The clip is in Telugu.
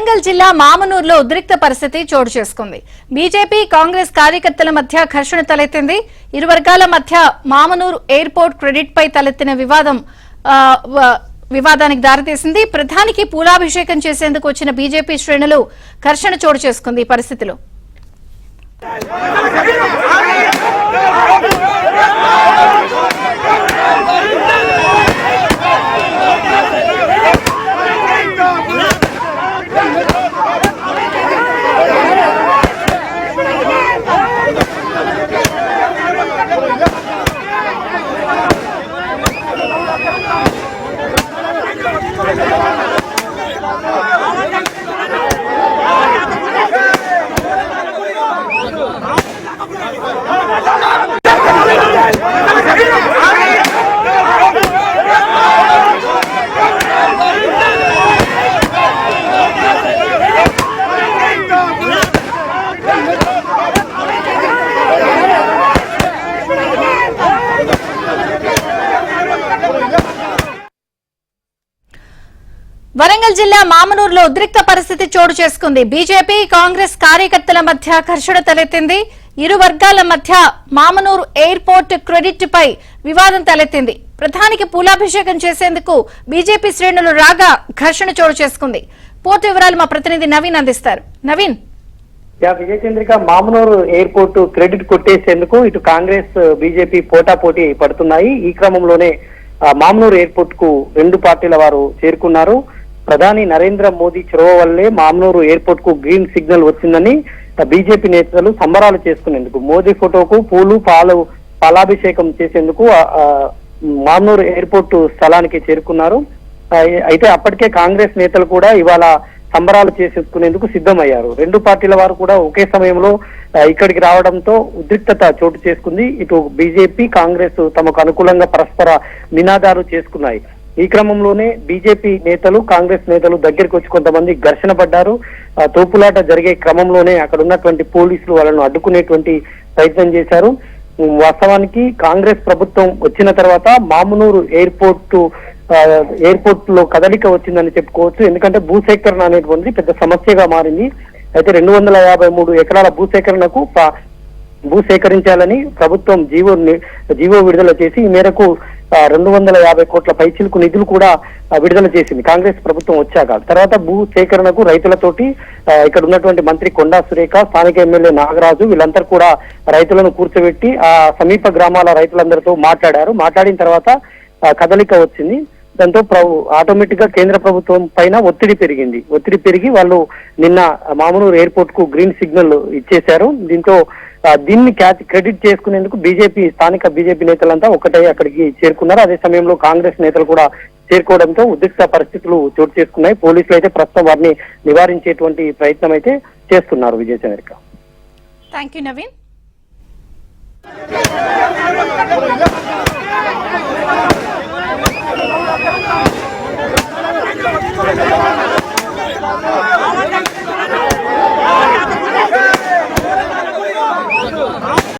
వరంగల్ జిల్లా మామనూరులో ఉద్రిక్త పరిస్థితి చోటు చేసుకుంది. బీజేపీ కాంగ్రెస్ కార్యకర్తల మధ్య ఘర్షణ తలెత్తింది. ఇరు వర్గాల మధ్య మామనూరు ఎయిర్పోర్ట్ క్రెడిట్ పై తలెత్తిన వివాదానికి దారితీసింది. ప్రధానికి పూలాభిషేకం చేసేందుకు వచ్చిన బీజేపీ శ్రేణులు ఘర్షణ చోటు చేసుకుంది. ఈ పరిస్థితిలో వరంగల్ జిల్లా మామనూరులో ఉద్రిక్త పరిస్థితి చోటు చేసుకుంది. బీజేపీ కాంగ్రెస్ కార్యకర్తల మధ్య ఘర్షణ తలెత్తింది. ఇరు వర్గాల మధ్య మామనూరు ఎయిర్పోర్ట్ క్రెడిట్ పై వివాదం తలెత్తింది. ప్రధానికి పూలాభిషేకం చేసేందుకు బీజేపీ శ్రేణులు రాగా ఘర్షణ చోటు చేసుకుంది. పూర్తి వివరాలు మా ప్రతినిధి నవీన్ అందిస్తారు. నవీన్, విజయచంద్రిక, మామనూరు ఎయిర్పోర్ట్ క్రెడిట్ కొట్టేసేందుకు ఇటు కాంగ్రెస్ బీజేపీ పోటాపోటీ పడుతున్నాయి. ఈ క్రమంలోనే మామనూరు ఎయిర్పోర్ట్ కు రెండు పార్టీల వారు చేరుకున్నారు. ప్రధాని నరేంద్ర మోదీ చొరవ వల్లే మామనూరు ఎయిర్పోర్ట్ కు గ్రీన్ సిగ్నల్ వచ్చిందని బీజేపీ నేతలు సంబరాలు చేసుకునేందుకు మోదీ ఫోటోకు పాలాభిషేకం చేసేందుకు మామనూరు ఎయిర్పోర్ట్ స్థలానికి చేరుకున్నారు. అయితే అప్పటికే కాంగ్రెస్ నేతలు కూడా ఇవాళ సంబరాలు చేసుకునేందుకు సిద్ధమయ్యారు. రెండు పార్టీల వారు కూడా ఒకే సమయంలో ఇక్కడికి రావడంతో ఉద్రిక్తత చోటు చేసుకుంది. ఇటు బీజేపీ కాంగ్రెస్ తమకు అనుకూలంగా పరస్పర నినాదాలు చేసుకున్నాయి. ఈ క్రమంలోనే బీజేపీ నేతలు కాంగ్రెస్ నేతలు దగ్గరికి వచ్చి కొంతమంది ఘర్షణ పడ్డారు. తోపులాట జరిగే క్రమంలోనే అక్కడ ఉన్నటువంటి పోలీసులు వాళ్ళను అడ్డుకునేటువంటి ప్రయత్నం చేశారు. వాస్తవానికి కాంగ్రెస్ ప్రభుత్వం వచ్చిన తర్వాత మామనూరు ఎయిర్పోర్ట్ లో కదలిక వచ్చిందని చెప్పుకోవచ్చు. ఎందుకంటే భూసేకరణ అనేటువంటిది పెద్ద సమస్యగా మారింది. అయితే 253 ఎకరాల భూసేకరించాలని ప్రభుత్వం జీవో విడుదల చేసి ఈ మేరకు 250 కోట్ల పైచిలకు నిధులు కూడా విడుదల చేసింది కాంగ్రెస్ ప్రభుత్వం వచ్చాక. తర్వాత భూ సేకరణకు రైతులతోటి ఇక్కడ ఉన్నటువంటి మంత్రి కొండా సురేఖ, స్థానిక ఎమ్మెల్యే నాగరాజు వీళ్ళందరూ కూడా రైతులను కూర్చోబెట్టి ఆ సమీప గ్రామాల రైతులందరితో మాట్లాడారు. మాట్లాడిన తర్వాత కదలిక వచ్చింది. దాంతో ఆటోమేటిక్ గా కేంద్ర ప్రభుత్వం పైన ఒత్తిడి పెరిగి వాళ్ళు నిన్న మామనూరు ఎయిర్పోర్ట్ కు గ్రీన్ సిగ్నల్ ఇచ్చేశారు. దీన్ని క్రెడిట్ చేసుకునేందుకు స్థానిక బీజేపీ నేతలంతా ఒకటే అక్కడికి చేరుకున్నారు. అదే సమయంలో కాంగ్రెస్ నేతలు కూడా చేరుకోవడంతో ఉద్రిక్త పరిస్థితులు చోటు చేసుకున్నాయి. పోలీసులు అయితే ప్రస్తుతం వారిని నివారించేటువంటి ప్రయత్నం అయితే చేస్తున్నారు. Vijayachandrika, thank you Naveen. Thank you.